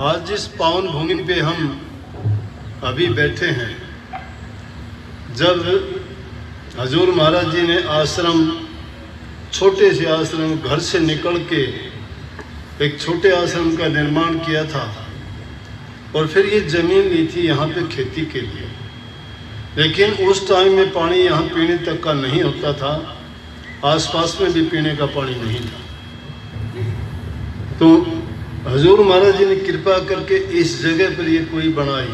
आज जिस पावन भूमि पे हम अभी बैठे हैं, जब हजूर महाराज जी ने आश्रम, छोटे से आश्रम, घर से निकल के एक छोटे आश्रम का निर्माण किया था और फिर ये ज़मीन ली थी यहाँ पे खेती के लिए। लेकिन उस टाइम में पानी यहाँ पीने तक का नहीं होता था, आसपास में भी पीने का पानी नहीं था। तो हजूर महाराज जी ने कृपा करके इस जगह पर ये कोई बनाई,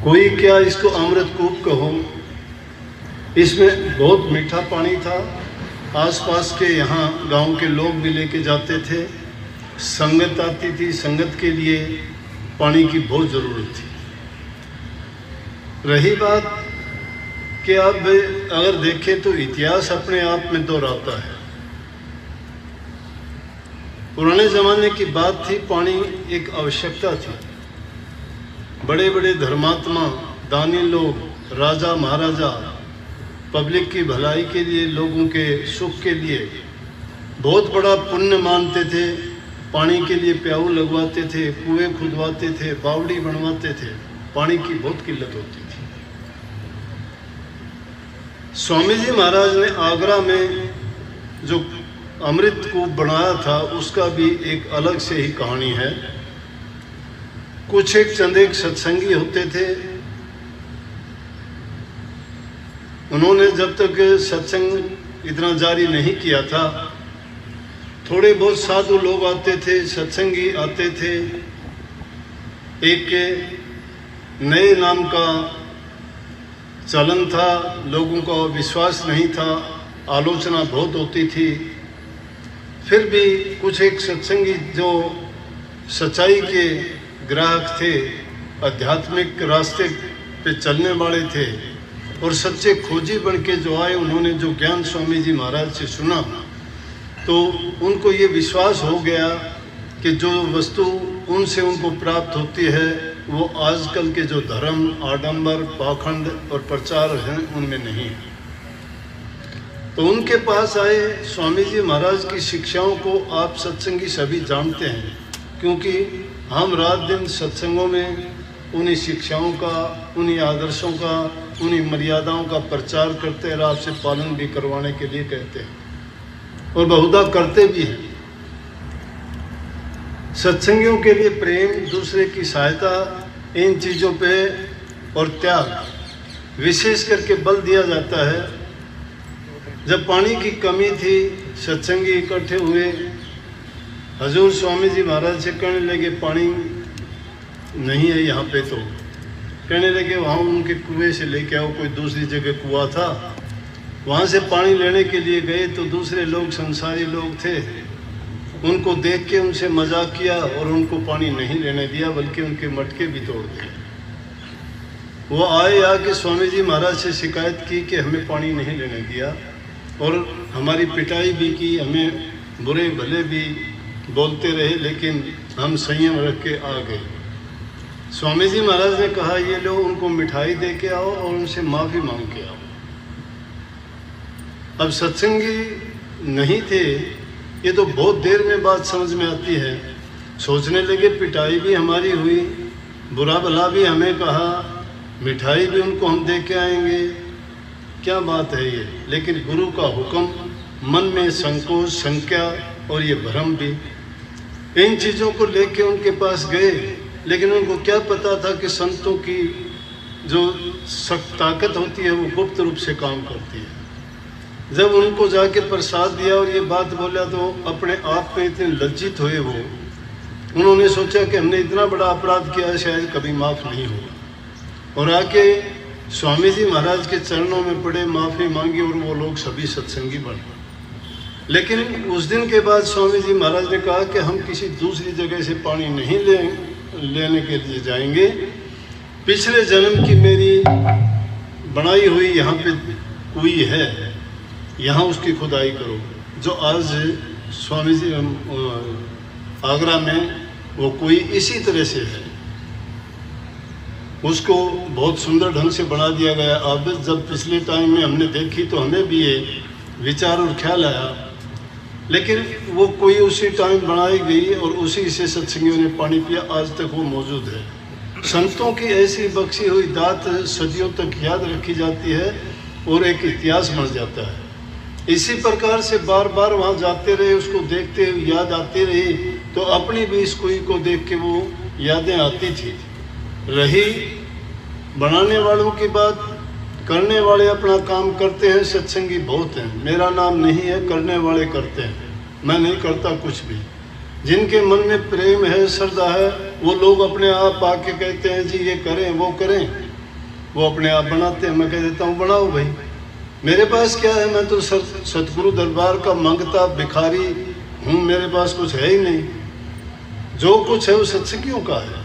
कोई क्या इसको अमृत कूप कहो। इसमें बहुत मीठा पानी था, आसपास के यहाँ गांव के लोग भी लेके जाते थे, संगत आती थी, संगत के लिए पानी की बहुत ज़रूरत थी। रही बात कि अब अगर देखें तो इतिहास अपने आप में दोहराता है। पुराने ज़माने की बात थी, पानी एक आवश्यकता थी। बड़े बड़े धर्मात्मा, दानी लोग, राजा महाराजा पब्लिक की भलाई के लिए, लोगों के सुख के लिए बहुत बड़ा पुण्य मानते थे। पानी के लिए प्याऊ लगवाते थे, कुएं खुदवाते थे, बावड़ी बनवाते थे। पानी की बहुत किल्लत होती थी। स्वामी जी महाराज ने आगरा में जो अमृत कूप बनाया था, उसका भी एक अलग से ही कहानी है। कुछ एक चंद एक सत्संगी होते थे, उन्होंने जब तक सत्संग इतना जारी नहीं किया था, थोड़े बहुत साधु लोग आते थे, सत्संगी आते थे। एक नए नाम का चलन था, लोगों का विश्वास नहीं था, आलोचना बहुत होती थी। फिर भी कुछ एक सत्संगी जो सच्चाई के ग्राहक थे, आध्यात्मिक रास्ते पे चलने वाले थे और सच्चे खोजी बन के जो आए, उन्होंने जो ज्ञान स्वामी जी महाराज से सुना तो उनको ये विश्वास हो गया कि जो वस्तु उनसे उनको प्राप्त होती है वो आजकल के जो धर्म, आडंबर, पाखंड और प्रचार हैं उनमें नहीं है। तो उनके पास आए। स्वामी जी महाराज की शिक्षाओं को आप सत्संगी सभी जानते हैं, क्योंकि हम रात दिन सत्संगों में उन्हीं शिक्षाओं का, उन्हीं आदर्शों का, उन्हीं मर्यादाओं का प्रचार करते हैं और आपसे पालन भी करवाने के लिए कहते हैं और बहुधा करते भी हैं। सत्संगियों के लिए प्रेम, दूसरे की सहायता, इन चीज़ों पे और त्याग विशेष करके बल दिया जाता है। जब पानी की कमी थी, सत्संगी इकट्ठे हुए, हजूर स्वामी जी महाराज से कहने लगे पानी नहीं है यहाँ पे, तो कहने लगे वहाँ उनके कुएं से लेके आओ। कोई दूसरी जगह कुआं था, वहाँ से पानी लेने के लिए गए तो दूसरे लोग, संसारी लोग थे, उनको देख के उनसे मजाक किया और उनको पानी नहीं लेने दिया, बल्कि उनके मटके भी तोड़ दिए। वो आए, आके स्वामी जी महाराज से शिकायत की कि हमें पानी नहीं लेने दिया और हमारी पिटाई भी की, हमें बुरे भले भी बोलते रहे, लेकिन हम संयम रख के आ गए। स्वामी जी महाराज ने कहा ये लो, उनको मिठाई दे के आओ और उनसे माफ़ी मांग के आओ। अब सत्संगी नहीं थे, ये तो बहुत देर में बात समझ में आती है। सोचने लगे पिटाई भी हमारी हुई, बुरा भला भी हमें कहा, मिठाई भी उनको हम दे के आएंगे, क्या बात है ये। लेकिन गुरु का हुक्म, मन में संकोच, शंका और ये भ्रम भी, इन चीज़ों को लेके उनके पास गए। लेकिन उनको क्या पता था कि संतों की जो सख्त ताकत होती है वो गुप्त रूप से काम करती है। जब उनको जाके प्रसाद दिया और ये बात बोला तो अपने आप में इतने लज्जित हुए वो, उन्होंने सोचा कि हमने इतना बड़ा अपराध किया, शायद कभी माफ़ नहीं होगा, और आके स्वामी जी महाराज के चरणों में पड़े, माफ़ी मांगी और वो लोग सभी सत्संगी बने। लेकिन उस दिन के बाद स्वामी जी महाराज ने कहा कि हम किसी दूसरी जगह से पानी नहीं लेने के लिए जाएंगे, पिछले जन्म की मेरी बनाई हुई यहाँ पे कुई है, यहाँ उसकी खुदाई करो। जो आज स्वामी जी आगरा में वो कुई इसी तरह से है, उसको बहुत सुंदर ढंग से बना दिया गया। अब जब पिछले टाइम में हमने देखी तो हमें भी ये विचार और ख्याल आया लेकिन वो कोई उसी टाइम बनाई गई और उसी से सत्संगियों ने पानी पिया, आज तक वो मौजूद है। संतों की ऐसी बख्शी हुई दात सदियों तक याद रखी जाती है और एक इतिहास बन जाता है। इसी प्रकार से बार बार वहाँ जाते रहे, उसको देखते याद आती रही, तो अपनी भी इस कुएं को देख के वो यादें आती थी। रही बनाने वालों की बात, करने वाले अपना काम करते हैं, सत्संगी बहुत हैं। मेरा नाम नहीं है, करने वाले करते हैं, मैं नहीं करता कुछ भी। जिनके मन में प्रेम है, श्रद्धा है, वो लोग अपने आप आके कहते हैं जी ये करें वो करें, वो अपने आप बनाते हैं। मैं कह देता हूँ बनाओ भाई, मेरे पास क्या है, मैं तो सतगुरु दरबार का मंगता भिखारी हूँ, मेरे पास कुछ है ही नहीं। जो कुछ है वो सत्संगियों का है,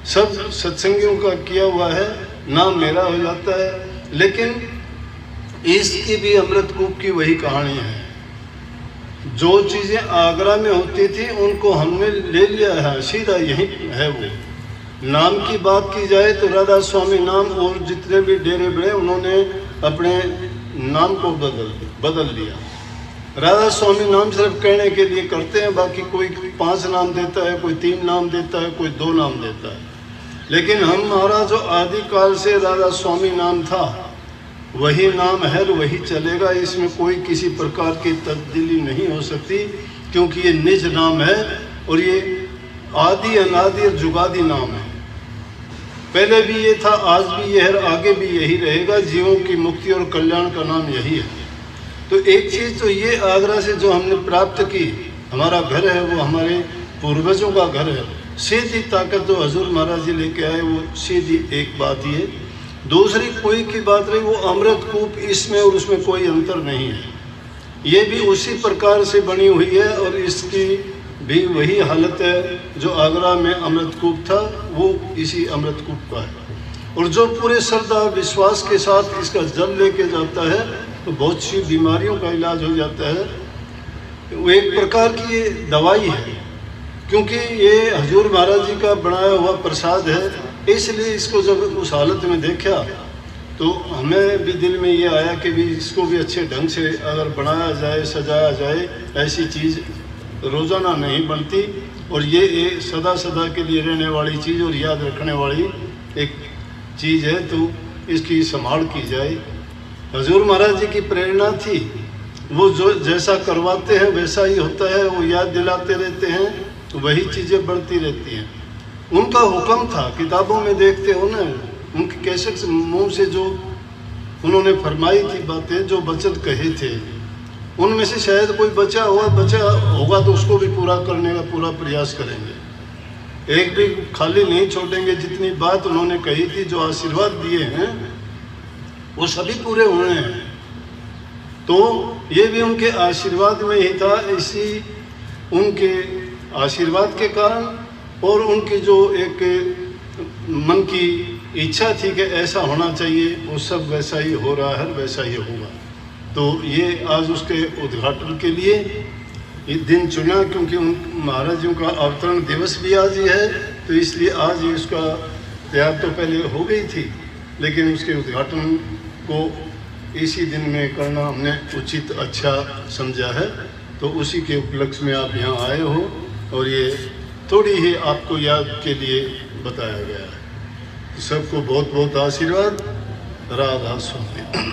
सब सत्संगियों का किया हुआ है, नाम मेरा हो जाता है। लेकिन इसकी भी अमृतकूप की वही कहानी है। जो चीज़ें आगरा में होती थी उनको हमने ले लिया है, सीधा यही है। वो नाम की बात की जाए तो राधा स्वामी नाम और जितने भी डेरे बड़े उन्होंने अपने नाम को बदल लिया। राधा स्वामी नाम सिर्फ कहने के लिए करते हैं, बाकी कोई 5 नाम देता है, कोई 3 नाम देता है, कोई 2 नाम देता है। लेकिन हमारा जो आदिकाल से राधा स्वामी नाम था वही नाम है और वही चलेगा। इसमें कोई किसी प्रकार की तब्दीली नहीं हो सकती, क्योंकि ये निज नाम है और ये आदि अनादि और जुगादी नाम है। पहले भी ये था, आज भी ये है, आगे भी यही रहेगा। जीवों की मुक्ति और कल्याण का नाम यही है। तो एक चीज़ तो ये आगरा से जो हमने प्राप्त की, हमारा घर है वो हमारे पूर्वजों का घर है। सीधी ताकत जो हजूर महाराज जी लेके आए वो सीधी एक बात ही है। दूसरी कोई की बात रही, वो अमृतकूप, इसमें और उसमें कोई अंतर नहीं है। ये भी उसी प्रकार से बनी हुई है और इसकी भी वही हालत है जो आगरा में अमृतकूप था, वो इसी अमृतकूप का है। और जो पूरे श्रद्धा विश्वास के साथ इसका जल लेके जाता है तो बहुत सी बीमारियों का इलाज हो जाता है। वो एक प्रकार की ये दवाई है, क्योंकि ये हजूर महाराज जी का बनाया हुआ प्रसाद है। इसलिए इसको जब उस हालत में देखा तो हमें भी दिल में ये आया कि भी इसको भी अच्छे ढंग से अगर बनाया जाए, सजाया जाए, ऐसी चीज़ रोज़ाना नहीं बनती। और ये सदा सदा के लिए रहने वाली चीज़ और याद रखने वाली एक चीज़ है, तो इसकी संभाल की जाए। हजूर महाराज जी की प्रेरणा थी, वो जो जैसा करवाते हैं वैसा ही होता है, वो याद दिलाते रहते हैं तो वही चीज़ें बढ़ती रहती हैं। उनका हुक्म था, किताबों में देखते हो ना, उनके कैसे मुंह से जो उन्होंने फरमाई थी बातें, जो वचन कहे थे, उनमें से शायद कोई बचा होगा तो उसको भी पूरा करने का पूरा प्रयास करेंगे। एक भी खाली नहीं छोड़ेंगे। जितनी बात उन्होंने कही थी, जो आशीर्वाद दिए हैं, वो सभी पूरे हुए हैं। तो ये भी उनके आशीर्वाद में ही था। इसी उनके आशीर्वाद के कारण और उनकी जो एक मन की इच्छा थी कि ऐसा होना चाहिए, वो सब वैसा ही हो रहा है, वैसा ही होगा। तो ये आज उसके उद्घाटन के लिए ये दिन चुना, क्योंकि उन महाराज जी का अवतरण दिवस भी आज ही है, तो इसलिए आज ही उसका तैयार तो पहले हो गई थी, लेकिन उसके उद्घाटन को इसी दिन में करना हमने उचित अच्छा समझा है। तो उसी के उपलक्ष्य में आप यहाँ आए हो और ये थोड़ी ही आपको याद के लिए बताया गया है। सबको बहुत बहुत आशीर्वाद। राधा स्वामी।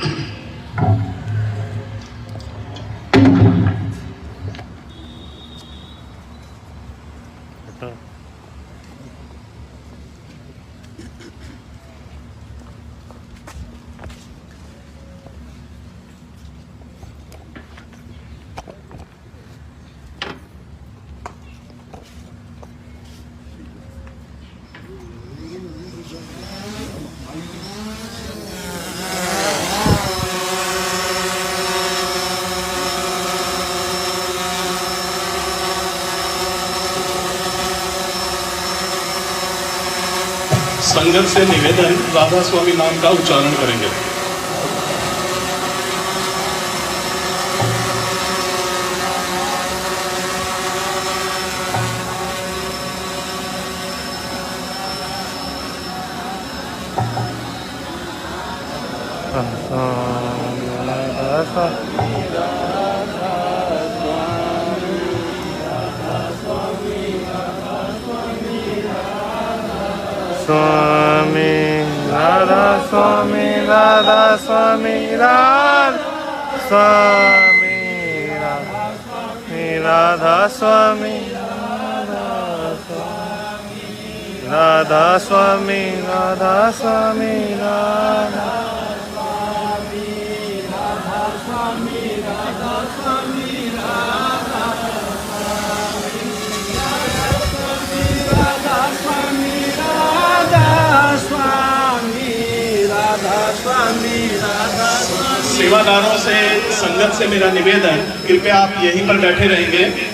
संगत से निवेदन, राधा स्वामी नाम का उच्चारण करेंगे। स्वामी राधा स्वामी राधा स्वामी राधा स्वामी राधा स्वामी राधा स्वामी राधा स्वामी राधा सेवादारों से, संगत से मेरा निवेदन, कृपया आप यहीं पर बैठे रहेंगे।